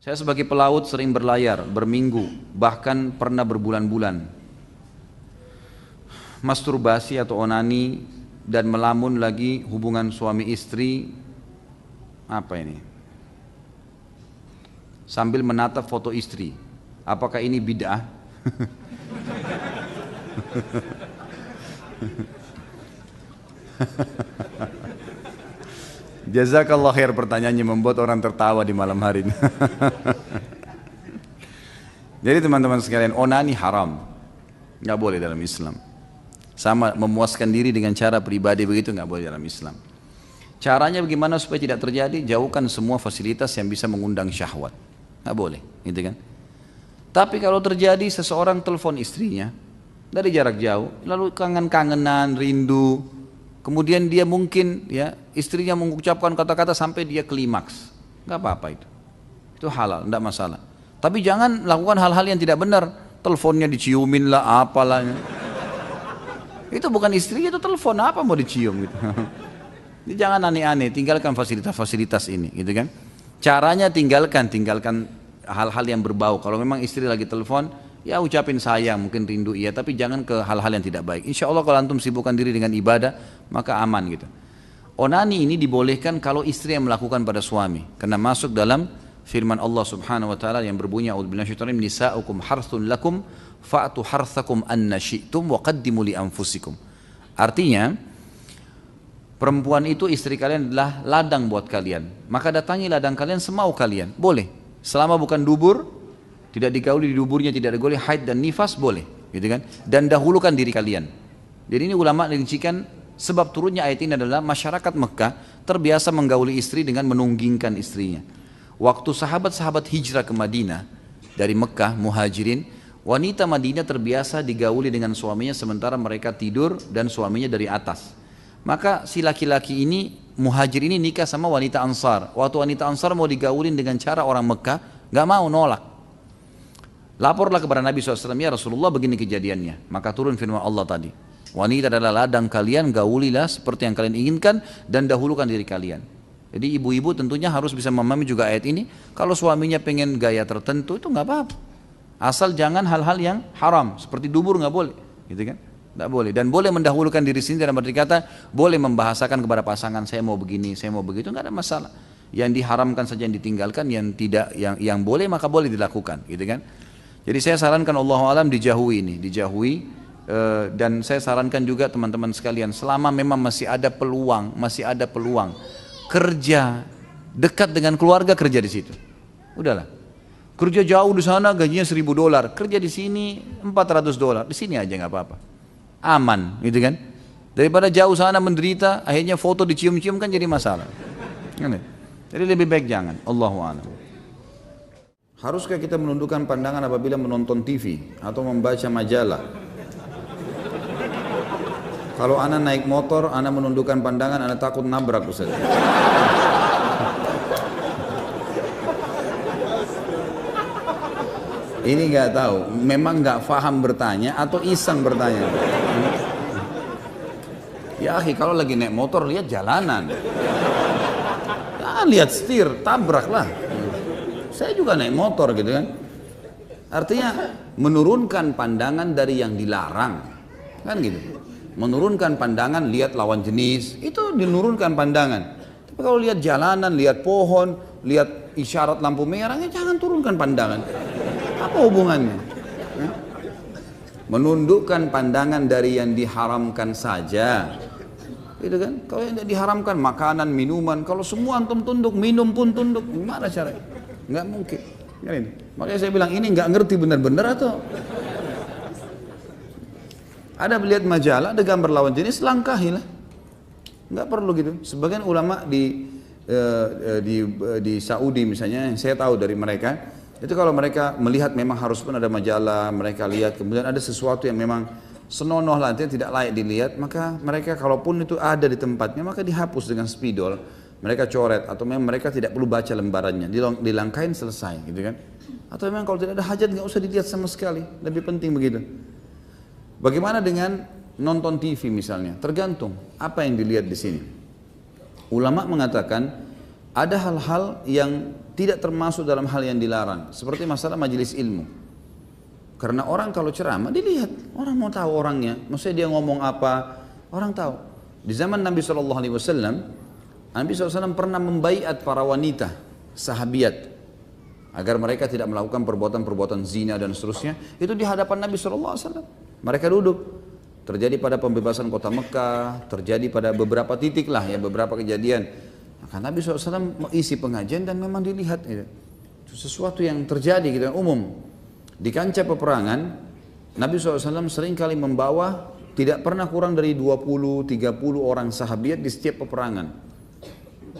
Saya sebagai pelaut sering berlayar, berminggu, bahkan pernah berbulan-bulan. Masturbasi atau onani dan melamun lagi hubungan suami istri, apa ini? Sambil menatap foto istri. Apakah ini bid'ah? Jazakallah khair, pertanyaannya membuat orang tertawa di malam hari ini. Jadi teman-teman sekalian, onani haram, nggak boleh dalam Islam. Sama memuaskan diri dengan cara pribadi begitu nggak boleh dalam Islam. Caranya bagaimana supaya tidak terjadi? Jauhkan semua fasilitas yang bisa mengundang syahwat, nggak boleh, gitu kan? Tapi kalau terjadi seseorang telepon istrinya dari jarak jauh, lalu kangen-kangenan, rindu. Kemudian dia mungkin ya istrinya mengucapkan kata-kata sampai dia klimaks, nggak apa-apa itu halal, nggak masalah. Tapi jangan lakukan hal-hal yang tidak benar, teleponnya diciumin lah, apalah. Itu bukan istrinya, itu telepon, apa mau dicium gitu. Jadi jangan aneh-aneh, tinggalkan fasilitas-fasilitas ini, gitu kan? Caranya tinggalkan hal-hal yang berbau. Kalau memang istri lagi telepon, ya ucapin sayang, mungkin rindu iya, tapi jangan ke hal-hal yang tidak baik. Insya Allah kalau antum sibukkan diri dengan ibadah, maka aman gitu. Onani ini dibolehkan kalau istri yang melakukan pada suami, karena masuk dalam firman Allah Subhanahu wa taala yang berbunyi a'udzubillahi minasyaitonir rajim, nisa'ukum harthun lakum fa'tu harthakum anna syi'tum wa qaddimu li anfusikum. Artinya perempuan itu istri kalian adalah ladang buat kalian, maka datangi ladang kalian semau kalian, boleh. Selama bukan dubur, tidak digauli di duburnya, tidak digauli haid dan nifas, boleh, gitu kan? Dan dahulukan diri kalian. Jadi ini ulama merincikan sebab turunnya ayat ini adalah masyarakat Mekah terbiasa menggauli istri dengan menunggingkan istrinya. Waktu sahabat-sahabat hijrah ke Madinah dari Mekah, muhajirin, wanita Madinah terbiasa digauli dengan suaminya sementara mereka tidur dan suaminya dari atas. Maka si laki-laki ini, muhajir ini nikah sama wanita Ansar. Waktu wanita Ansar mau digaulin dengan cara orang Mekah, gak mau, nolak. Laporlah kepada Nabi SAW, ya Rasulullah begini kejadiannya. Maka turun firman Allah tadi, wanita adalah ladang kalian, gaulilah seperti yang kalian inginkan dan dahulukan diri kalian. Jadi ibu-ibu tentunya harus bisa memahami juga ayat ini. Kalau suaminya pengen gaya tertentu itu nggak apa-apa, asal jangan hal-hal yang haram seperti dubur, nggak boleh, gitu kan? Nggak boleh. Dan boleh mendahulukan diri sendiri dalam arti kata boleh membahasakan kepada pasangan, saya mau begini, saya mau begitu, nggak ada masalah. Yang diharamkan saja yang ditinggalkan, yang tidak, yang boleh maka boleh dilakukan, gitu kan? Jadi saya sarankan Allahu a'lam dijauhi ini, dan saya sarankan juga teman-teman sekalian, selama memang masih ada peluang kerja dekat dengan keluarga, kerja di situ. Udahlah. Kerja jauh di sana gajinya $1.000, kerja di sini $400, di sini aja nggak apa-apa. Aman, gitu kan? Daripada jauh sana menderita, akhirnya foto dicium-cium kan jadi masalah. Jadi lebih baik jangan. Allahu a'lam. Haruskah kita menundukkan pandangan apabila menonton TV atau membaca majalah? Kalau anak naik motor, anak menundukkan pandangan, anak takut nabrak Ustaz. Ini nggak tahu, memang nggak paham bertanya atau iseng bertanya. Ya akhi, kalau lagi naik motor lihat jalanan, lihat setir, tabraklah. Saya juga naik motor gitu kan. Artinya menurunkan pandangan dari yang dilarang, kan gitu. Menurunkan pandangan, lihat lawan jenis, itu dinurunkan pandangan. Tapi kalau lihat jalanan, lihat pohon, lihat isyarat lampu merah, ya jangan turunkan pandangan. Apa hubungannya? Menundukkan pandangan dari yang diharamkan saja, gitu kan? Kalau yang tidak diharamkan, makanan, minuman, kalau semua antum tunduk, minum pun tunduk, gimana caranya? Nggak mungkin. Makanya saya bilang ini nggak ngerti benar-benar atau ada melihat majalah, ada gambar lawan jenis, langkahilah. Nggak perlu gitu. Sebagian ulama di Saudi misalnya, yang saya tahu dari mereka, itu kalau mereka melihat memang harus pun ada majalah, mereka lihat, kemudian ada sesuatu yang memang senonoh lah, tidak layak dilihat, maka mereka kalaupun itu ada di tempatnya, maka dihapus dengan spidol, mereka coret, atau memang mereka tidak perlu baca lembarannya, dilangkain selesai, gitu kan? Atau memang kalau tidak ada hajat nggak usah dilihat sama sekali, lebih penting begitu. Bagaimana dengan nonton TV misalnya? Tergantung apa yang dilihat di sini. Ulama mengatakan Ada hal-hal yang tidak termasuk dalam hal yang dilarang, seperti masalah majelis ilmu. Karena orang kalau ceramah dilihat, orang mau tahu orangnya, maksudnya dia ngomong apa, orang tahu. Di zaman Nabi SAW, Nabi SAW pernah membaiat para wanita, sahabiat, agar mereka tidak melakukan perbuatan-perbuatan zina dan seterusnya. Itu di hadapan Nabi SAW. Mereka duduk. Terjadi pada pembebasan kota Mekah, terjadi pada beberapa titik lah ya, beberapa kejadian. Maka Nabi SAW isi pengajian dan memang dilihat itu sesuatu yang terjadi gitu, umum. Di kancah peperangan, Nabi SAW seringkali membawa tidak pernah kurang dari 20-30 orang sahabiat di setiap peperangan.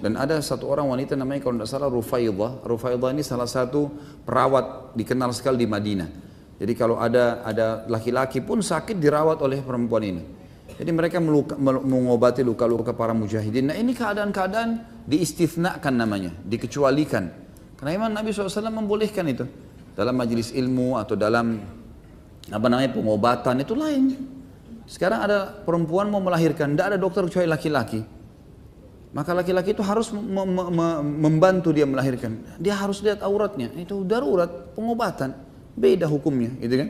Dan ada satu orang wanita namanya kalau tidak salah Rufaidah. Rufaidah ini salah satu perawat dikenal sekali di Madinah. Jadi kalau ada laki-laki pun sakit dirawat oleh perempuan ini. Jadi mereka mengobati luka-luka para mujahidin. Nah ini keadaan-keadaan diistifnakan namanya, dikecualikan. Karena memang Nabi SAW membolehkan itu. Dalam majelis ilmu atau dalam pengobatan itu lain. Sekarang ada perempuan mau melahirkan, tidak ada dokter kecuali laki-laki. Maka laki-laki itu harus membantu dia melahirkan. Dia harus lihat auratnya, itu darurat, pengobatan. Beda hukumnya, gitu kan?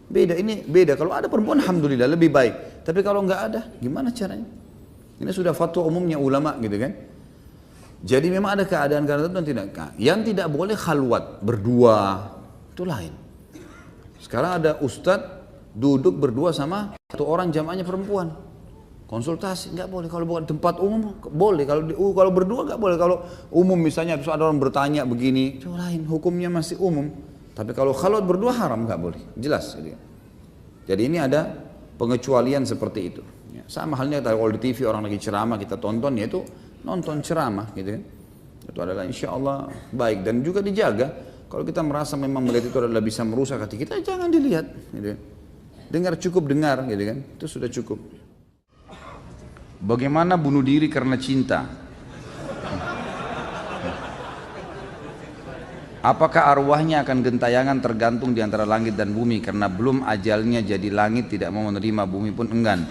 Beda, ini beda. Kalau ada perempuan, alhamdulillah lebih baik. Tapi kalau nggak ada, gimana caranya? Ini sudah fatwa umumnya ulama, gitu kan? Jadi memang ada keadaan-keadaan tertentu yang tidak boleh khalwat berdua, itu lain. Sekarang ada ustadz duduk berdua sama satu orang jamaahnya perempuan, konsultasi nggak boleh. Kalau bukan tempat umum boleh. Kalau berdua nggak boleh. Kalau umum misalnya terus ada orang bertanya begini, itu lain. Hukumnya masih umum. Tapi kalau khalwat berdua haram, nggak boleh, jelas. Jadi ini ada pengecualian seperti itu. Ya, sama halnya kalau di TV orang lagi ceramah kita tonton, yaitu nonton ceramah, gitu kan? Itu adalah insya Allah baik dan juga dijaga. Kalau kita merasa memang melihat itu adalah bisa merusak hati kita, jangan dilihat. Gitu. Dengar cukup dengar, gitu kan? Itu sudah cukup. Bagaimana bunuh diri karena cinta? Apakah arwahnya akan gentayangan tergantung di antara langit dan bumi karena belum ajalnya jadi langit tidak mau menerima, bumi pun enggan?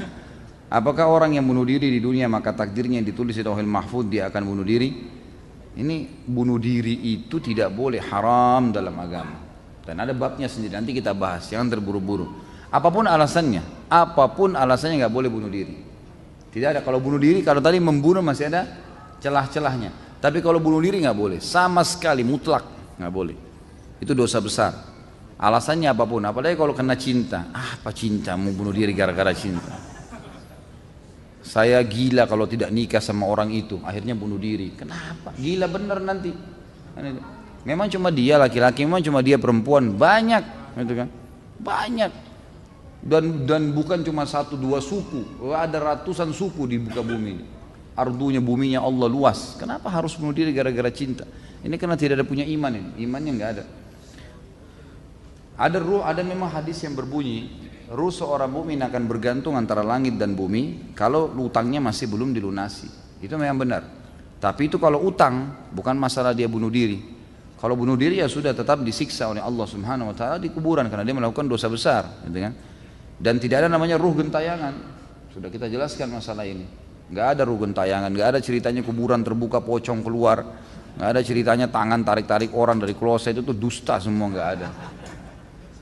Apakah orang yang bunuh diri di dunia maka takdirnya yang ditulis di Lauhul Mahfuz dia akan bunuh diri? Ini bunuh diri itu tidak boleh, haram dalam agama. Dan ada babnya sendiri, nanti kita bahas, jangan terburu-buru. Apapun alasannya nggak boleh bunuh diri. Tidak ada, kalau bunuh diri, kalau tadi membunuh masih ada celah-celahnya. Tapi kalau bunuh diri nggak boleh, sama sekali mutlak. Nggak boleh, itu dosa besar. Alasannya apapun, apalagi kalau kena cinta. Apa cinta, mau bunuh diri gara-gara cinta? Saya gila kalau tidak nikah sama orang itu, akhirnya bunuh diri. Kenapa? Gila bener nanti. Memang cuma dia laki-laki, memang cuma dia perempuan, banyak, gitu kan? Banyak. Dan bukan cuma satu dua suku, ada ratusan suku di muka bumi ini. Ardunya buminya Allah luas. Kenapa harus bunuh diri gara-gara cinta? Ini karena tidak ada punya iman ini. Imannya nggak ada. Ada memang hadis yang berbunyi, ruh seorang mukmin akan bergantung antara langit dan bumi kalau utangnya masih belum dilunasi. Itu memang benar. Tapi itu kalau utang, bukan masalah dia bunuh diri. Kalau bunuh diri ya sudah tetap disiksa oleh Allah Subhanahu wa taala di kuburan karena dia melakukan dosa besar, gitu kan? Dan tidak ada namanya ruh gentayangan. Sudah kita jelaskan masalah ini. Nggak ada ruh gentayangan, nggak ada ceritanya kuburan terbuka pocong keluar, nggak ada ceritanya tangan tarik-tarik orang dari kloset, itu tuh dusta semua, nggak ada.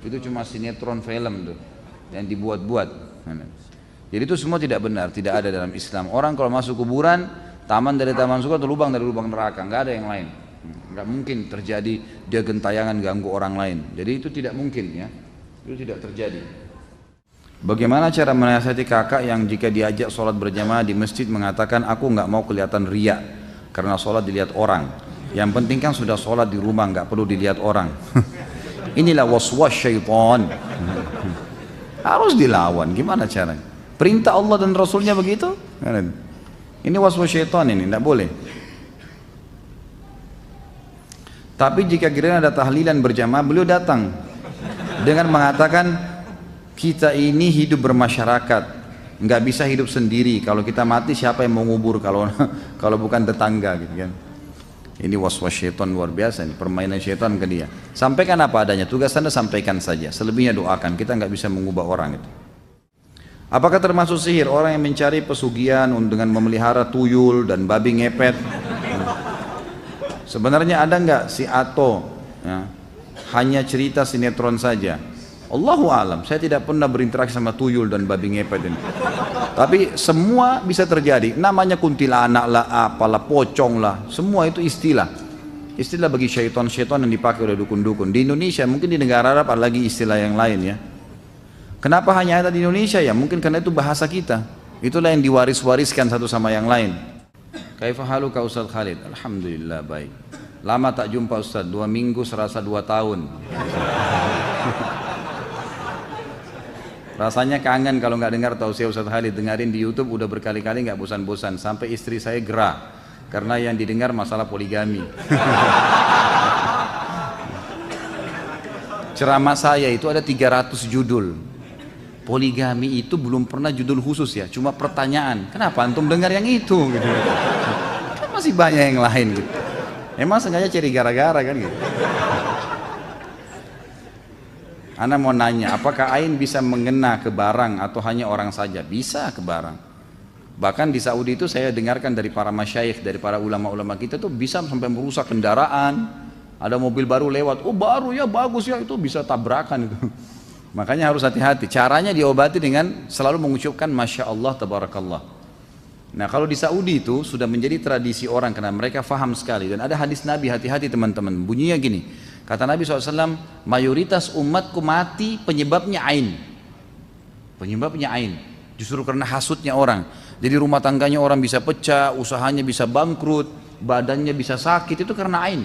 Itu cuma sinetron film tuh yang dibuat-buat. Jadi itu semua tidak benar, tidak ada dalam Islam. Orang kalau masuk kuburan, taman dari taman surga atau lubang dari lubang neraka, nggak ada yang lain. Nggak mungkin terjadi dia gentayangan ganggu orang lain. Jadi itu tidak mungkin ya, itu tidak terjadi. Bagaimana cara menasihati kakak yang jika diajak sholat berjamaah di masjid mengatakan aku nggak mau kelihatan riya karena sholat dilihat orang. Yang penting kan sudah sholat di rumah, nggak perlu dilihat orang. Inilah waswas syaitan. Harus dilawan. Gimana caranya? Perintah Allah dan Rasulnya begitu? Ini waswas syaitan ini, tidak boleh. Tapi jika kira ada tahlilan berjamaah, beliau datang dengan mengatakan kita ini hidup bermasyarakat, nggak bisa hidup sendiri. Kalau kita mati siapa yang mau ngubur kalau bukan tetangga, gitu kan? Ini waswas syaitan luar biasa, ini permainan syaitan ke dia. Sampaikan apa adanya, tugas Anda sampaikan saja. Selebihnya doakan. Kita nggak bisa mengubah orang itu. Apakah termasuk sihir orang yang mencari pesugihan dengan memelihara tuyul dan babi ngepet? Sebenarnya ada nggak si Ato ya, hanya cerita sinetron saja? Allahu alam, saya tidak pernah berinteraksi sama tuyul dan babi ngepet ini. Tapi semua bisa terjadi. Namanya kuntilanak lah, apalah, pocong lah, semua itu istilah. Istilah bagi syaitan-syaitan yang dipakai oleh dukun-dukun. Di Indonesia, mungkin di negara Arab ada lagi istilah yang lain ya. Kenapa hanya ada di Indonesia ya? Mungkin karena itu bahasa kita. Itulah yang diwaris-wariskan satu sama yang lain. Kaifa haluka Ustaz Khalid? Alhamdulillah baik. Lama tak jumpa Ustaz, 2 minggu serasa 2 tahun. Rasanya kangen kalau nggak dengar tausiah Ustaz Khalid. Dengarin di YouTube udah berkali-kali nggak bosan-bosan. Sampai istri saya gerah karena yang didengar masalah poligami. Ceramah saya itu ada 300 judul. Poligami itu belum pernah judul khusus ya, cuma pertanyaan. Kenapa antum dengar yang itu? Gitu. Kan masih banyak yang lain gitu. Emang sengaja cari gara-gara kan gitu. Ana mau nanya, apakah ain bisa mengena ke barang atau hanya orang saja? Bisa ke barang. Bahkan di Saudi itu saya dengarkan dari para masyayikh, dari para ulama-ulama kita tuh bisa sampai merusak kendaraan. Ada mobil baru lewat, oh baru ya, bagus ya, itu bisa tabrakan itu. Makanya harus hati-hati. Caranya diobati dengan selalu mengucapkan Masya Allah, Tabarakallah. Nah kalau di Saudi itu sudah menjadi tradisi orang karena mereka faham sekali. Dan ada hadis Nabi, hati-hati teman-teman. Bunyinya gini, kata Nabi SAW, mayoritas umatku mati penyebabnya ain. Penyebabnya ain. Justru karena hasutnya orang. Jadi rumah tangganya orang bisa pecah, usahanya bisa bangkrut, badannya bisa sakit, itu karena ain.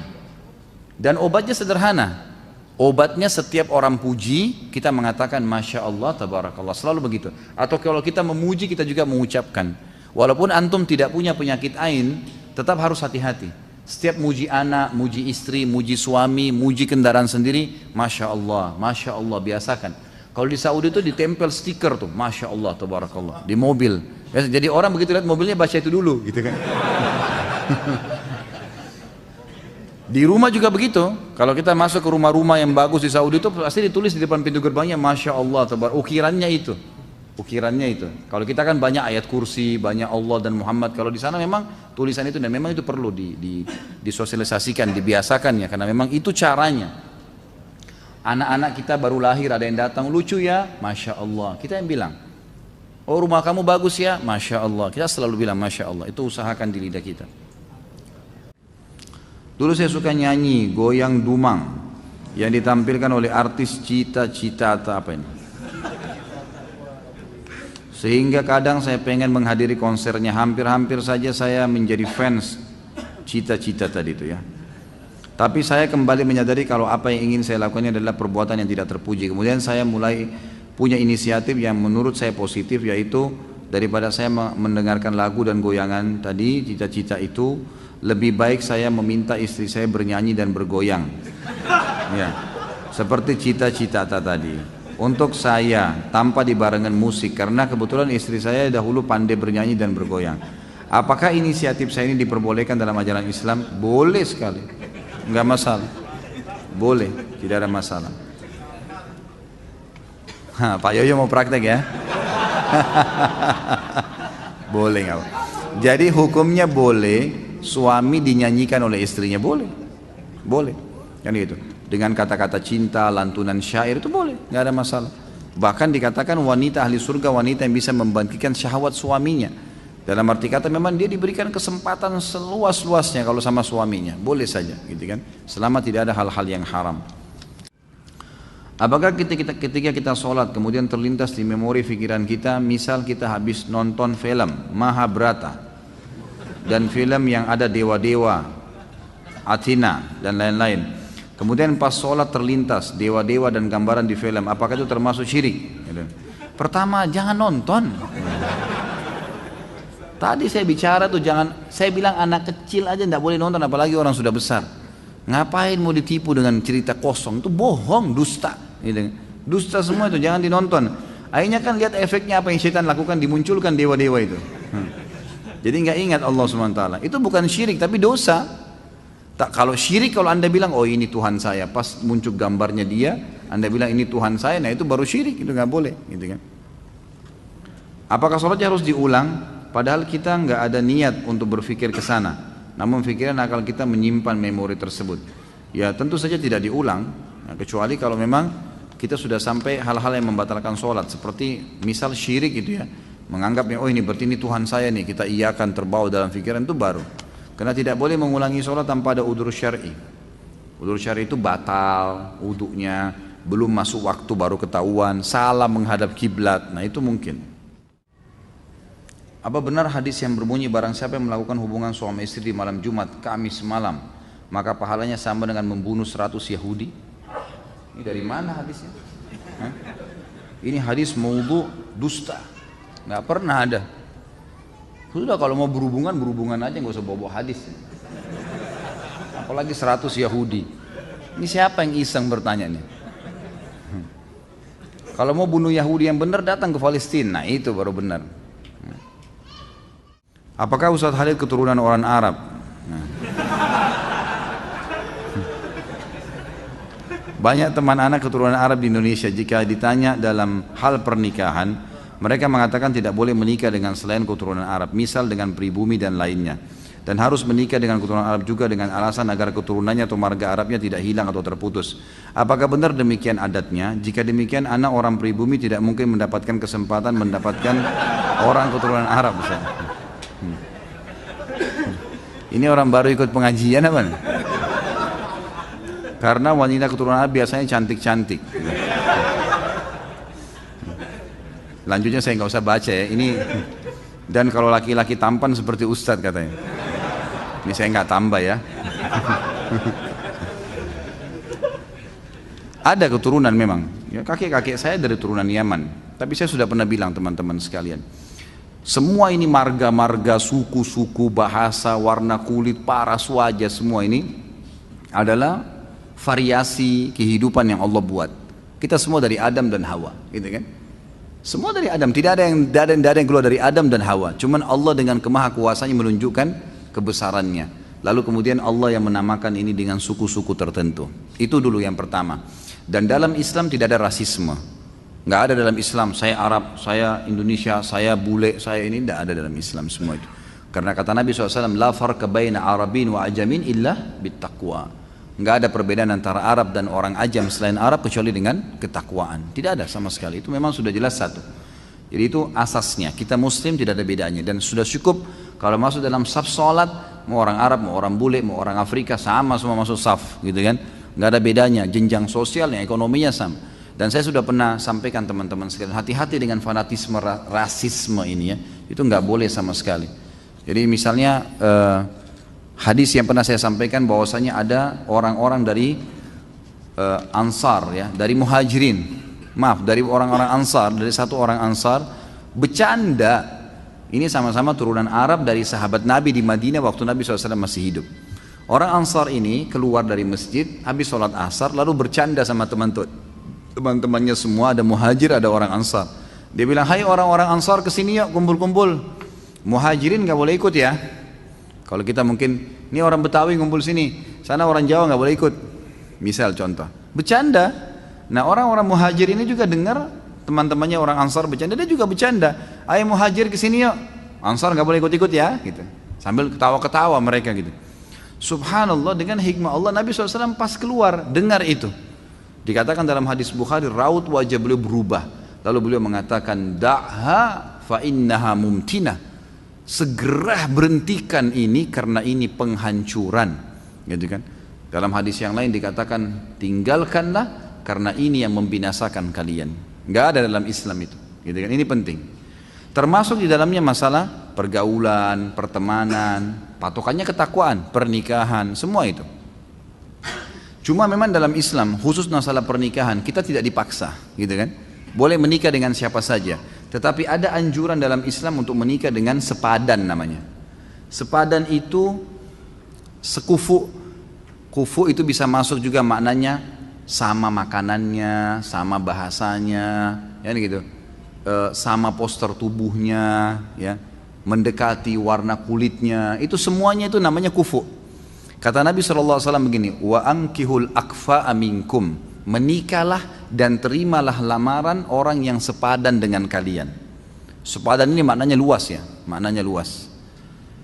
Dan obatnya sederhana. Obatnya setiap orang puji, kita mengatakan Masya Allah, Tabarakallah, selalu begitu. Atau kalau kita memuji, kita juga mengucapkan. Walaupun antum tidak punya penyakit ain, tetap harus hati-hati. Setiap muji anak, muji istri, muji suami, muji kendaraan sendiri, Masya Allah, biasakan. Kalau di Saudi itu ditempel stiker tuh, Masya Allah, Tabarakallah, di mobil. Jadi orang begitu lihat mobilnya baca itu dulu, gitu kan. Di rumah juga begitu. Kalau kita masuk ke rumah-rumah yang bagus di Saudi itu pasti ditulis di depan pintu gerbangnya Masya Allah, ukirannya itu. Ukirannya itu. Kalau kita kan banyak ayat kursi, banyak Allah dan Muhammad. Kalau di sana memang tulisan itu dan memang itu perlu disosialisasikan, dibiasakan ya, karena memang itu caranya. Anak-anak kita baru lahir ada yang datang lucu ya, Masya Allah. Kita yang bilang, oh rumah kamu bagus ya, Masya Allah. Kita selalu bilang Masya Allah. Itu usahakan di lidah kita. Dulu saya suka nyanyi goyang dumang yang ditampilkan oleh artis Cita-Cita atau apa ini. Sehingga kadang saya pengen menghadiri konsernya, hampir-hampir saja saya menjadi fans Cita-Cita tadi itu ya. Tapi saya kembali menyadari kalau apa yang ingin saya lakukan adalah perbuatan yang tidak terpuji. Kemudian saya mulai punya inisiatif yang menurut saya positif, yaitu daripada saya mendengarkan lagu dan goyangan tadi Cita-Cita itu, lebih baik saya meminta istri saya bernyanyi dan bergoyang ya, seperti Cita-Cita tadi untuk saya tanpa dibarengan musik, karena kebetulan istri saya dahulu pandai bernyanyi dan bergoyang. Apakah inisiatif saya ini diperbolehkan dalam ajaran Islam? Boleh sekali, nggak masalah, boleh, tidak ada masalah. Pak Yoyo mau praktek ya? Boleh nggak? Jadi hukumnya boleh suami dinyanyikan oleh istrinya, boleh, kan gitu. Dengan kata-kata cinta, lantunan syair itu boleh, nggak ada masalah. Bahkan dikatakan wanita ahli surga wanita yang bisa membangkitkan syahwat suaminya. Dalam arti kata memang dia diberikan kesempatan seluas-luasnya kalau sama suaminya, boleh saja, gitu kan. Selama tidak ada hal-hal yang haram. Apakah ketika kita sholat kemudian terlintas di memori pikiran kita, misal kita habis nonton film Mahabharata dan film yang ada dewa-dewa, Athena dan lain-lain, kemudian pas sholat terlintas dewa-dewa dan gambaran di film, apakah itu termasuk syirik? Pertama, jangan nonton. Tadi saya bicara tuh jangan, saya bilang anak kecil aja tidak boleh nonton, apalagi orang sudah besar. Ngapain mau ditipu dengan cerita kosong? Itu bohong, dusta, dusta semua itu, jangan dinonton. Akhirnya kan lihat efeknya apa yang syaitan lakukan, dimunculkan dewa-dewa itu. Jadi nggak ingat Allah SWT. Itu bukan syirik tapi dosa. Kalau syirik, kalau anda bilang oh ini Tuhan saya, pas muncul gambarnya dia, anda bilang ini Tuhan saya, nah itu baru syirik, itu nggak boleh, gitu kan. Apakah sholatnya harus diulang? Padahal kita nggak ada niat untuk berpikir ke sana. namun pikiran akal kita menyimpan memori tersebut. Ya tentu saja tidak diulang, kecuali kalau memang kita sudah sampai hal-hal yang membatalkan sholat, seperti misal syirik gitu ya, menganggapnya oh ini berarti ini Tuhan saya nih, kita iakan terbawa dalam pikiran, itu baru. Karena tidak boleh mengulangi sholat tanpa ada udzur syar'i. Udzur syar'i itu batal wudunya, belum masuk waktu baru ketahuan, salah menghadap kiblat, nah itu mungkin. Apa benar hadis yang berbunyi barang siapa yang melakukan hubungan suami istri di malam Jumat, Kamis malam, maka pahalanya sama dengan membunuh 100 Yahudi? Ini dari mana hadisnya? Hah? Ini hadis maudhu, dusta, nggak pernah ada. Sudah kalau mau berhubungan, berhubungan aja, nggak usah bawa hadis. Apalagi 100 Yahudi. Ini siapa yang iseng bertanya nih? Kalau mau bunuh Yahudi yang benar, datang ke Palestina, nah itu baru benar. Apakah Ustadz Khalid keturunan orang Arab? Nah. Banyak teman anak keturunan Arab di Indonesia, jika ditanya dalam hal pernikahan, mereka mengatakan tidak boleh menikah dengan selain keturunan Arab, misal dengan pribumi dan lainnya. Dan harus menikah dengan keturunan Arab juga dengan alasan agar keturunannya atau marga Arabnya tidak hilang atau terputus. Apakah benar demikian adatnya? Jika demikian, anak orang pribumi tidak mungkin mendapatkan kesempatan mendapatkan orang keturunan Arab. Ini orang baru ikut pengajian apa? Karena wanita keturunan Arab biasanya cantik-cantik. Lanjutnya saya nggak usah baca ya. Ini dan kalau laki-laki tampan seperti Ustadz katanya. Ini saya nggak tambah ya. Ada keturunan memang. Ya, kakek-kakek saya dari turunan Yaman. Tapi saya sudah pernah bilang teman-teman sekalian, semua ini marga-marga, suku-suku, bahasa, warna kulit, paras wajah, semua ini adalah variasi kehidupan yang Allah buat. Kita semua dari Adam dan Hawa, gitu kan? Semua dari Adam, tidak ada yang keluar dari Adam dan Hawa. Cuman Allah dengan kemahakuasaannya menunjukkan kebesarannya. Lalu kemudian Allah yang menamakan ini dengan suku-suku tertentu. Itu dulu yang pertama. Dan dalam Islam tidak ada rasisme. Nggak ada dalam Islam, saya Arab, saya Indonesia, saya bule, saya ini, tidak ada dalam Islam semua itu. Karena kata Nabi SAW, la farqa baina Arabin wa ajamin illa bittaqwa. Nggak ada perbedaan antara Arab dan orang ajam selain Arab kecuali dengan ketakwaan. Tidak ada sama sekali, itu memang sudah jelas satu. Jadi itu asasnya, kita Muslim tidak ada bedanya. Dan sudah cukup kalau masuk dalam saf sholat, mau orang Arab, mau orang bule, mau orang Afrika, sama semua masuk saf, gitu kan. Nggak ada bedanya, jenjang sosialnya, ekonominya sama. Dan saya sudah pernah sampaikan teman-teman sekalian, hati-hati dengan fanatisme rasisme ini ya, itu nggak boleh sama sekali. Jadi misalnya hadis yang pernah saya sampaikan bahwasanya ada orang-orang dari Ansar ya, dari Muhajirin, dari orang-orang Ansar, dari satu orang Ansar bercanda, ini sama-sama turunan Arab dari sahabat Nabi di Madinah waktu Nabi SAW masih hidup. Orang Ansar ini keluar dari masjid habis sholat asar lalu bercanda sama teman-temannya semua, ada Muhajir, ada orang Ansar. Dia bilang, hai orang-orang Ansar kesini yuk kumpul-kumpul. Muhajirin nggak boleh ikut ya. Kalau kita mungkin, ini orang Betawi ngumpul sini, sana orang Jawa nggak boleh ikut. Misal contoh, bercanda. Nah orang-orang Muhajir ini juga dengar teman-temannya orang Ansar bercanda, dia juga bercanda. Ayo Muhajir kesini yuk, Ansar nggak boleh ikut-ikut ya, gitu. Sambil ketawa-ketawa mereka gitu. Subhanallah, dengan hikmah Allah Nabi SAW pas keluar dengar itu. Dikatakan dalam hadis Bukhari, raut wajah beliau berubah. Lalu beliau mengatakan, da'ha fa innaha mumtinah. Segera berhentikan ini karena ini penghancuran. Gitu kan? Dalam hadis yang lain dikatakan, tinggalkanlah karena ini yang membinasakan kalian. Enggak ada dalam Islam itu. Gitu kan? Ini penting. Termasuk di dalamnya masalah pergaulan, pertemanan, patokannya ketakwaan, pernikahan, semua itu. Cuma memang dalam Islam khusus masalah pernikahan kita tidak dipaksa, gitu kan? Boleh menikah dengan siapa saja, tetapi ada anjuran dalam Islam untuk menikah dengan sepadan namanya. Sepadan itu sekufu. Kufu itu bisa masuk juga maknanya sama makanannya, sama bahasanya, ya gitu. Sama poster tubuhnya, ya, mendekati warna kulitnya, itu semuanya itu namanya kufu. Kata Nabi SAW begini, wa ankihul akfa aminkum, menikahlah dan terimalah lamaran orang yang sepadan dengan kalian. Sepadan ini maknanya luas ya, maknanya luas.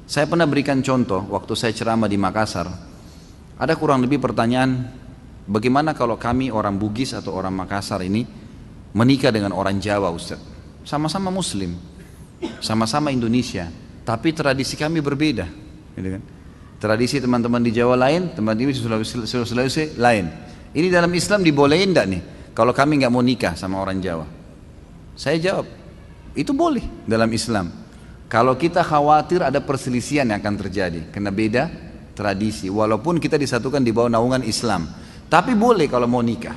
Saya pernah berikan contoh waktu saya ceramah di Makassar. Ada kurang lebih pertanyaan, bagaimana kalau kami orang Bugis atau orang Makassar ini menikah dengan orang Jawa, Ustaz? Sama-sama Muslim, sama-sama Indonesia, tapi tradisi kami berbeda, gitu kan? Tradisi teman-teman di Jawa lain, teman-teman di Sulawesi lain. Ini dalam Islam dibolehin enggak nih? Kalau kami nggak mau nikah sama orang Jawa? Saya jawab, itu boleh dalam Islam. Kalau kita khawatir ada perselisihan yang akan terjadi, karena beda tradisi. Walaupun kita disatukan di bawah naungan Islam, tapi boleh kalau mau nikah.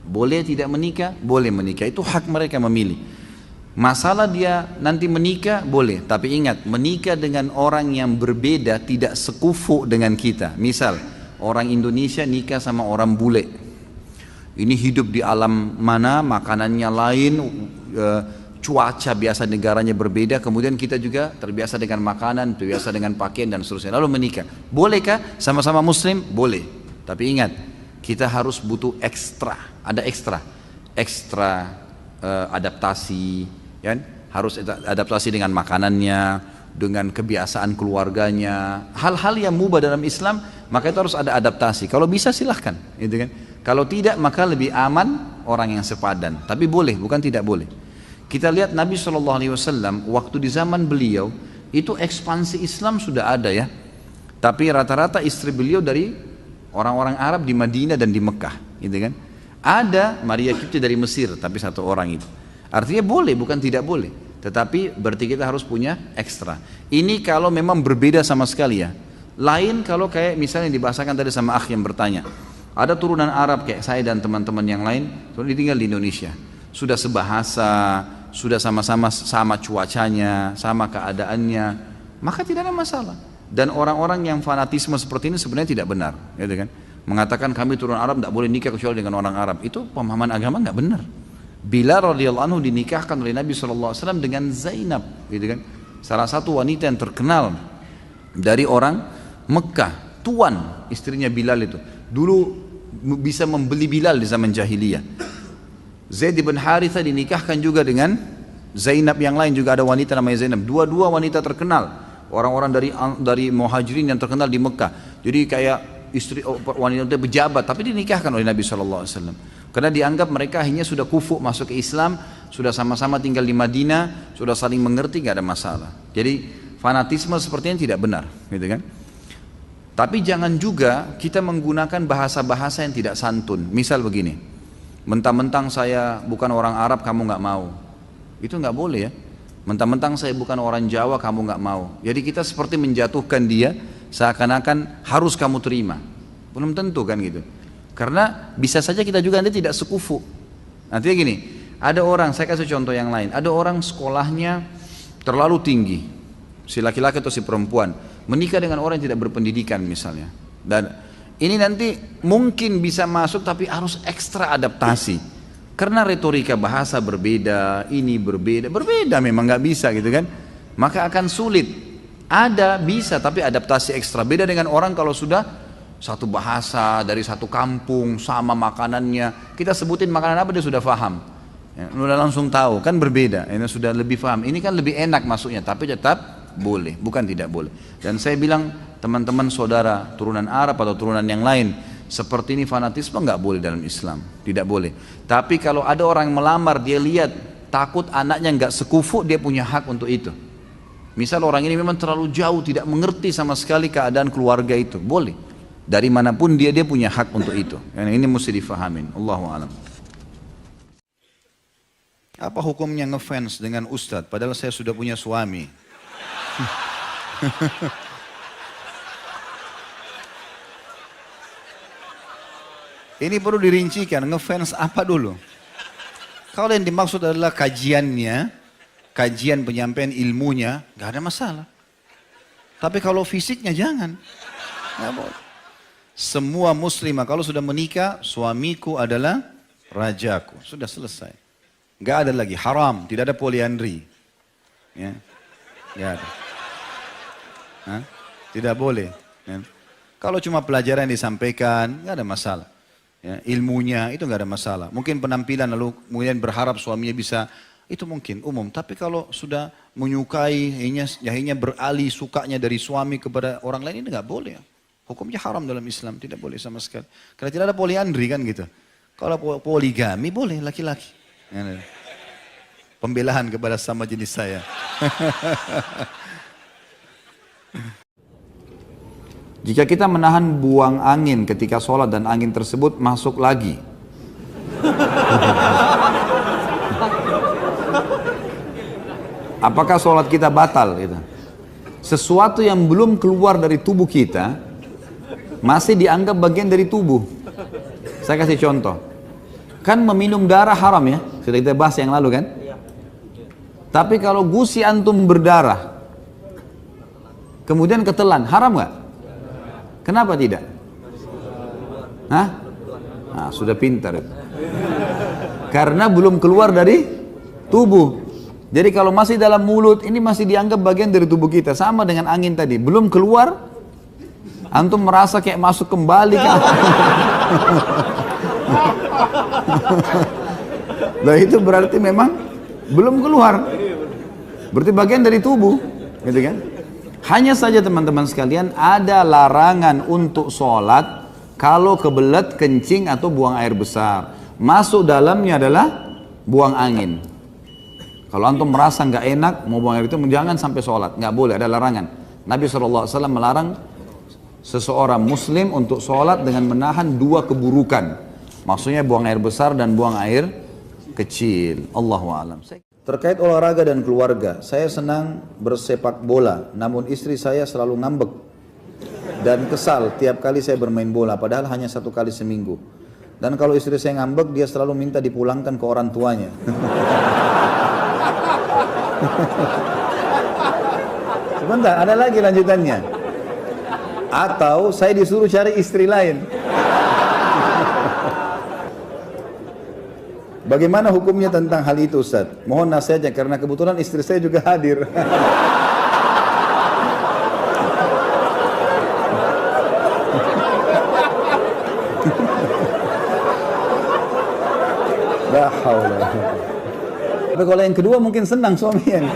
Boleh tidak menikah, boleh menikah. Itu hak mereka memilih. Masalah dia nanti menikah boleh, tapi ingat, menikah dengan orang yang berbeda, tidak sekufu dengan kita. Misal orang Indonesia nikah sama orang bule, ini hidup di alam mana, makanannya lain, cuaca biasa negaranya berbeda, kemudian kita juga terbiasa dengan makanan, terbiasa dengan pakaian dan seterusnya, lalu menikah. Bolehkah sama-sama Muslim? Boleh, tapi ingat, kita harus butuh ekstra, ada ekstra adaptasi, ya, harus adaptasi dengan makanannya, dengan kebiasaan keluarganya, hal-hal yang mubah dalam Islam, maka itu harus ada adaptasi. Kalau bisa silahkan, gitu kan. Kalau tidak, maka lebih aman orang yang sepadan. Tapi boleh, bukan tidak boleh. Kita lihat Nabi SAW waktu di zaman beliau itu ekspansi Islam sudah ada ya. Tapi rata-rata istri beliau dari orang-orang Arab di Madinah dan di Mekah, gitu kan. Ada Maria Kipti dari Mesir, tapi satu orang itu. Artinya boleh, bukan tidak boleh. Tetapi berarti kita harus punya ekstra. Ini kalau memang berbeda sama sekali ya. Lain kalau kayak misalnya dibahasakan tadi sama akh yang bertanya. Ada turunan Arab kayak saya dan teman-teman yang lain, sudah tinggal di Indonesia. Sudah sebahasa, sudah sama-sama sama cuacanya, sama keadaannya, maka tidak ada masalah. Dan orang-orang yang fanatisme seperti ini sebenarnya tidak benar, gitu kan? Mengatakan kami turunan Arab tidak boleh nikah kecuali dengan orang Arab, itu pemahaman agama nggak benar. Bilal radhiyallahu anhu dinikahkan oleh Nabi SAW dengan Zainab, gitu kan? Salah satu wanita yang terkenal dari orang Mekah, tuan istrinya Bilal itu. Dulu bisa membeli Bilal di zaman jahiliyah. Zaid bin Haritha dinikahkan juga dengan Zainab, yang lain juga ada wanita namanya Zainab. Dua-dua wanita terkenal, orang-orang dari Muhajirin yang terkenal di Mekah. Jadi kayak istri wanita pejabat, tapi dinikahkan oleh Nabi SAW. Karena dianggap mereka akhirnya sudah kufu masuk ke Islam, sudah sama-sama tinggal di Madinah, sudah saling mengerti, nggak ada masalah. Jadi fanatisme sepertinya tidak benar, gitu kan? Tapi jangan juga kita menggunakan bahasa-bahasa yang tidak santun. Misal begini, mentang-mentang saya bukan orang Arab kamu nggak mau, itu nggak boleh ya. Mentang-mentang saya bukan orang Jawa kamu nggak mau. Jadi kita seperti menjatuhkan dia seakan-akan harus kamu terima. Belum tentu kan gitu. Karena bisa saja kita juga nanti tidak sekufu. Nantinya gini, ada orang, saya kasih contoh yang lain. Ada orang sekolahnya terlalu tinggi, si laki-laki atau si perempuan, menikah dengan orang yang tidak berpendidikan misalnya. Dan ini nanti mungkin bisa masuk tapi harus ekstra adaptasi. Karena retorika bahasa berbeda, ini berbeda memang nggak bisa gitu kan. Maka akan sulit. Ada bisa tapi adaptasi ekstra. Beda dengan orang kalau sudah satu bahasa dari satu kampung sama makanannya. Kita sebutin makanan apa dia sudah paham. Ya, udah langsung tahu kan berbeda. Ini sudah lebih paham. Ini kan lebih enak masuknya tapi tetap boleh, bukan tidak boleh. Dan saya bilang teman-teman saudara turunan Arab atau turunan yang lain, seperti ini fanatisme nggak boleh dalam Islam, tidak boleh. Tapi kalau ada orang yang melamar, dia lihat takut anaknya nggak sekufu, dia punya hak untuk itu. Misal orang ini memang terlalu jauh, tidak mengerti sama sekali keadaan keluarga itu, boleh. Dari manapun dia punya hak untuk itu. Yang ini mesti difahamin. Allahu a'lam. Apa hukumnya ngefans dengan ustadz padahal saya sudah punya suami? Ini perlu dirincikan, ngefans apa dulu? Kalau yang dimaksud adalah kajiannya, kajian penyampaian ilmunya, gak ada masalah. Tapi kalau fisiknya jangan. Gak boleh. Semua muslimah kalau sudah menikah, suamiku adalah rajaku. Sudah selesai. Gak ada lagi, haram, tidak ada poliandri. Ya. Gak ada. Hah? Tidak boleh. Ya. Kalau cuma pelajaran yang disampaikan, gak ada masalah. Ya, ilmunya itu nggak ada masalah. Mungkin penampilan lalu kemudian berharap suaminya bisa itu mungkin umum. Tapi kalau sudah menyukai, akhirnya beralih sukanya dari suami kepada orang lain, ini nggak boleh. Hukumnya haram dalam Islam, tidak boleh sama sekali. Karena tidak ada poliandri kan gitu. Kalau poligami boleh laki-laki. Pembelaan kepada sama jenis saya. Jika kita menahan buang angin ketika sholat dan angin tersebut masuk lagi. Apakah sholat kita batal? Gitu. Sesuatu yang belum keluar dari tubuh kita masih dianggap bagian dari tubuh. Saya kasih contoh. Kan meminum darah haram ya? Sudah kita bahas yang lalu kan? Tapi kalau gusi antum berdarah, kemudian ketelan, haram nggak? Kenapa tidak? Hah? Nah, sudah pintar. Karena belum keluar dari tubuh. Jadi kalau masih dalam mulut, ini masih dianggap bagian dari tubuh kita. Sama dengan angin tadi. Belum keluar, antum merasa kayak masuk kembali kan? Nah itu berarti memang belum keluar. Berarti bagian dari tubuh. Gitu kan? Hanya saja teman-teman sekalian, ada larangan untuk sholat kalau kebelet, kencing atau buang air besar. Masuk dalamnya adalah buang angin. Kalau antum merasa nggak enak mau buang air itu, jangan sampai sholat, nggak boleh, ada larangan. Nabi SAW melarang seseorang muslim untuk sholat dengan menahan dua keburukan. Maksudnya buang air besar dan buang air kecil. Allahu a'lam. Terkait olahraga dan keluarga, saya senang bersepak bola, namun istri saya selalu ngambek dan kesal tiap kali saya bermain bola, padahal hanya 1 kali seminggu. Dan kalau istri saya ngambek, dia selalu minta dipulangkan ke orang tuanya. Sebentar, ada lagi lanjutannya. Atau saya disuruh cari istri lain. Bagaimana hukumnya tentang hal itu, Ustaz? Mohon nasihatnya karena kebetulan istri saya juga hadir. La haula. Tapi kalau yang kedua mungkin senang suaminya.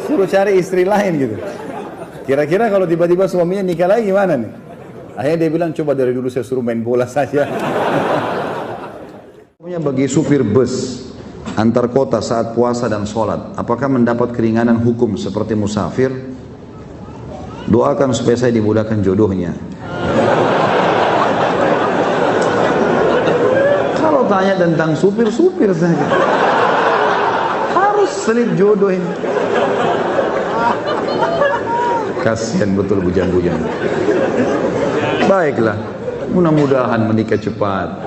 Suruh cari istri lain gitu. Kira-kira kalau tiba-tiba suaminya nikah lagi gimana nih? Akhirnya dia bilang, coba dari dulu saya suruh main bola saja. Bagi supir bus antar kota saat puasa dan sholat, apakah mendapat keringanan hukum seperti musafir? Doakan supaya saya dimudahkan jodohnya. Kalau tanya tentang supir saja. Harus selip jodoh ini. Kasihan betul bujang-bujang. Baiklah, mudah-mudahan menikah cepat.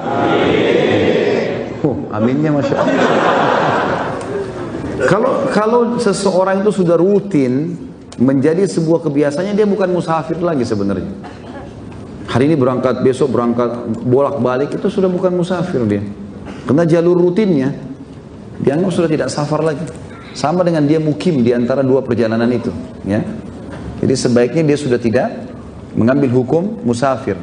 Aminnya Masya Allah. Kalau seseorang itu sudah rutin menjadi sebuah kebiasaannya, dia bukan musafir lagi sebenarnya. Hari ini berangkat, besok berangkat, bolak-balik, itu sudah bukan musafir dia. Karena jalur rutinnya dianggap sudah tidak safar lagi. Sama dengan dia mukim di antara dua perjalanan itu, ya. Jadi sebaiknya dia sudah tidak mengambil hukum musafir.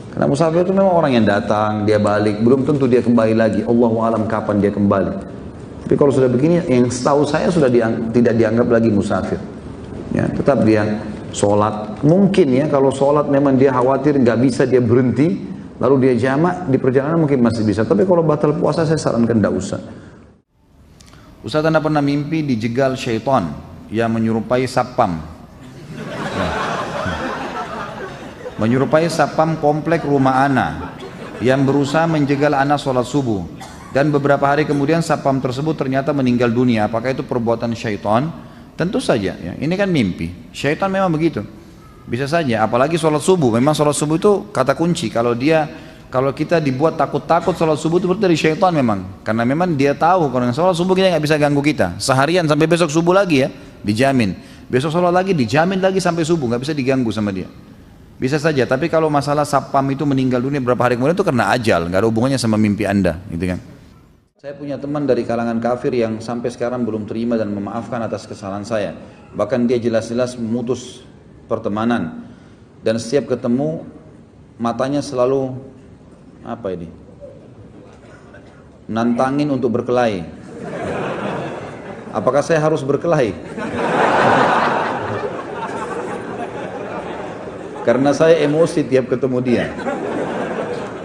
Karena musafir itu memang orang yang datang, dia balik, belum tentu dia kembali lagi. Allahu alam kapan dia kembali. Tapi kalau sudah begini, yang setahu saya sudah tidak dianggap lagi musafir. Ya, tetap dia sholat. Mungkin ya kalau sholat memang dia khawatir nggak bisa dia berhenti, lalu dia jamak di perjalanan mungkin masih bisa. Tapi kalau batal puasa saya sarankan tidak usah. Ustaz, Anda pernah mimpi dijegal syaitan yang menyerupai sapam. Menyerupai sapam komplek rumah ana yang berusaha menjegal ana sholat subuh, dan beberapa hari kemudian sapam tersebut ternyata meninggal dunia. Apakah itu perbuatan syaitan? Tentu saja ya. Ini kan mimpi. Syaitan memang begitu. Bisa saja, apalagi sholat subuh. Memang sholat subuh itu kata kunci. Kalau kita dibuat takut-takut sholat subuh itu berarti dari syaitan memang. Karena memang dia tahu kalau sholat subuh kita nggak bisa ganggu kita. Seharian sampai besok subuh lagi ya, dijamin. Besok sholat lagi dijamin lagi sampai subuh, nggak bisa diganggu sama dia. Bisa saja, tapi kalau masalah sapam itu meninggal dunia beberapa hari kemudian itu karena ajal, nggak ada hubungannya sama mimpi Anda, gitu kan? Saya punya teman dari kalangan kafir yang sampai sekarang belum terima dan memaafkan atas kesalahan saya. Bahkan dia jelas-jelas memutus pertemanan, dan setiap ketemu matanya selalu nantangin untuk berkelahi. Apakah saya harus berkelahi? Karena saya emosi tiap ketemu dia.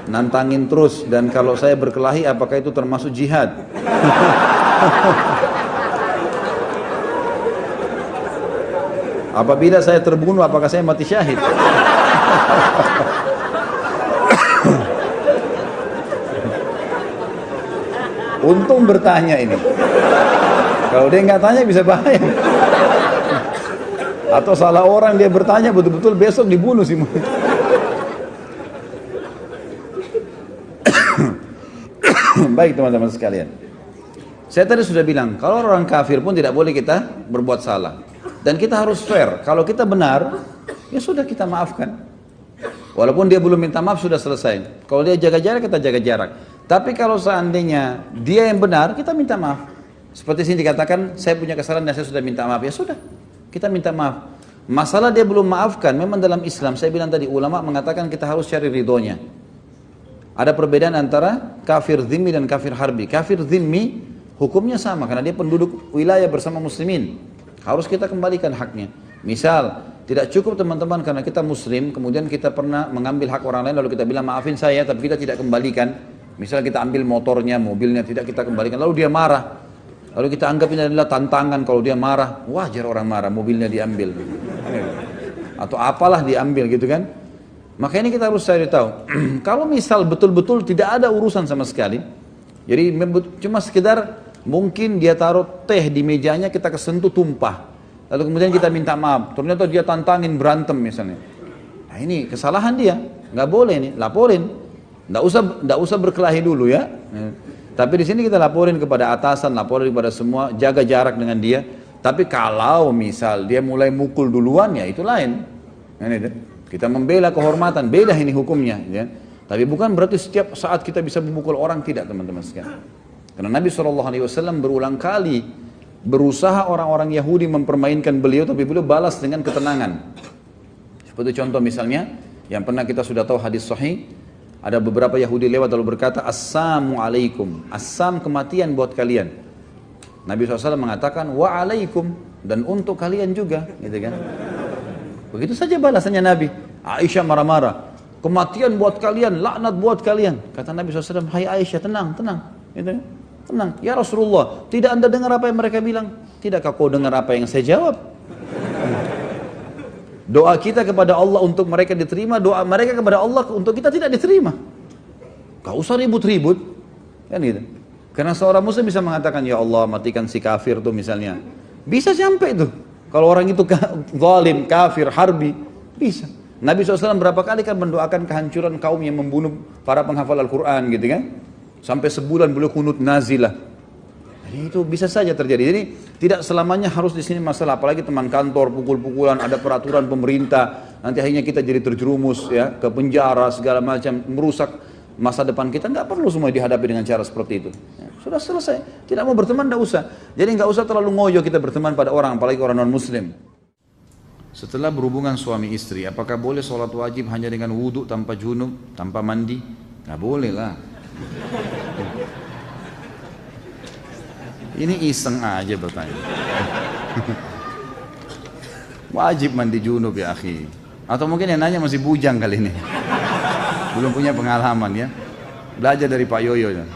Nantangin terus, dan kalau saya berkelahi apakah itu termasuk jihad? Apabila saya terbunuh apakah saya mati syahid? Untung bertanya ini. Kalau dia nggak tanya bisa bahaya. Atau salah orang dia bertanya betul-betul besok dibunuh sih. Baik teman-teman sekalian. Saya tadi sudah bilang, kalau orang kafir pun tidak boleh kita berbuat salah. Dan kita harus fair. Kalau kita benar, ya sudah kita maafkan. Walaupun dia belum minta maaf sudah selesai. Kalau dia jaga jarak, kita jaga jarak. Tapi kalau seandainya dia yang benar, kita minta maaf. Seperti sini dikatakan, saya punya kesalahan dan saya sudah minta maaf. Ya sudah, kita minta maaf. Masalah dia belum maafkan, memang dalam Islam, saya bilang tadi, ulama mengatakan kita harus cari ridhonya. Ada perbedaan antara kafir zimmi dan kafir harbi. Kafir zimmi hukumnya sama karena dia penduduk wilayah bersama muslimin. Harus kita kembalikan haknya. Misal, tidak cukup teman-teman karena kita muslim, kemudian kita pernah mengambil hak orang lain lalu kita bilang maafin saya tapi kita tidak kembalikan. Misal kita ambil motornya, mobilnya tidak kita kembalikan lalu dia marah. Lalu kita anggap ini adalah tantangan, kalau dia marah, wajar orang marah, mobilnya diambil. Atau apalah diambil gitu kan. Maka ini kita harus cari tahu. Kalau misal betul-betul tidak ada urusan sama sekali, jadi cuma sekedar mungkin dia taruh teh di mejanya, kita kesentuh tumpah, lalu kemudian kita minta maaf, ternyata dia tantangin berantem misalnya. Nah ini kesalahan dia, nggak boleh nih, laporin. Nggak usah berkelahi dulu ya. Tapi di sini kita laporin kepada atasan, laporin kepada semua, jaga jarak dengan dia. Tapi kalau misal dia mulai mukul duluan ya itu lain. Kita membela kehormatan, beda ini hukumnya. Ya. Tapi bukan berarti setiap saat kita bisa memukul orang, tidak teman-teman sekalian. Karena Nabi SAW berulang kali berusaha orang-orang Yahudi mempermainkan beliau, tapi beliau balas dengan ketenangan. Seperti contoh misalnya, yang pernah kita sudah tahu hadis sahih, ada beberapa Yahudi lewat lalu berkata, Assalamu alaikum, Assam kematian buat kalian. Nabi SAW mengatakan, wa alaikum, dan untuk kalian juga. Gitu kan? Begitu saja balasannya Nabi. Aisyah marah-marah, kematian buat kalian, laknat buat kalian. Kata Nabi SAW, hai Aisyah, tenang, tenang. Gitu. Tenang, ya Rasulullah, tidak anda dengar apa yang mereka bilang? Tidakkah kau dengar apa yang saya jawab? Doa kita kepada Allah untuk mereka diterima, doa mereka kepada Allah untuk kita tidak diterima. Gak usah ribut-ribut. Kan gitu. Karena seorang muslim bisa mengatakan, ya Allah matikan si kafir tuh misalnya. Bisa sampai itu. Kalau orang itu zalim, kafir, harbi, bisa. Nabi SAW berapa kali kan mendoakan kehancuran kaum yang membunuh para penghafal Al-Quran gitu kan. Sampai sebulan beliau kunut nazilah. Jadi itu bisa saja terjadi. Jadi tidak selamanya harus di sini masalah. Apalagi teman kantor, pukul-pukulan, ada peraturan pemerintah. Nanti akhirnya kita jadi terjerumus ya ke penjara segala macam, merusak masa depan kita. Nggak perlu semua dihadapi dengan cara seperti itu. Ya, sudah selesai. Tidak mau berteman, nggak usah. Jadi nggak usah terlalu ngoyo kita berteman pada orang, apalagi orang non-muslim. Setelah berhubungan suami istri, apakah boleh sholat wajib hanya dengan wudhu tanpa junub, tanpa mandi? Nggak boleh lah. Ini iseng aja bertanya. Wajib mandi junub ya akhi. Atau mungkin yang nanya masih bujang kali ini. Belum punya pengalaman ya. Belajar dari Pak Yoyo ya.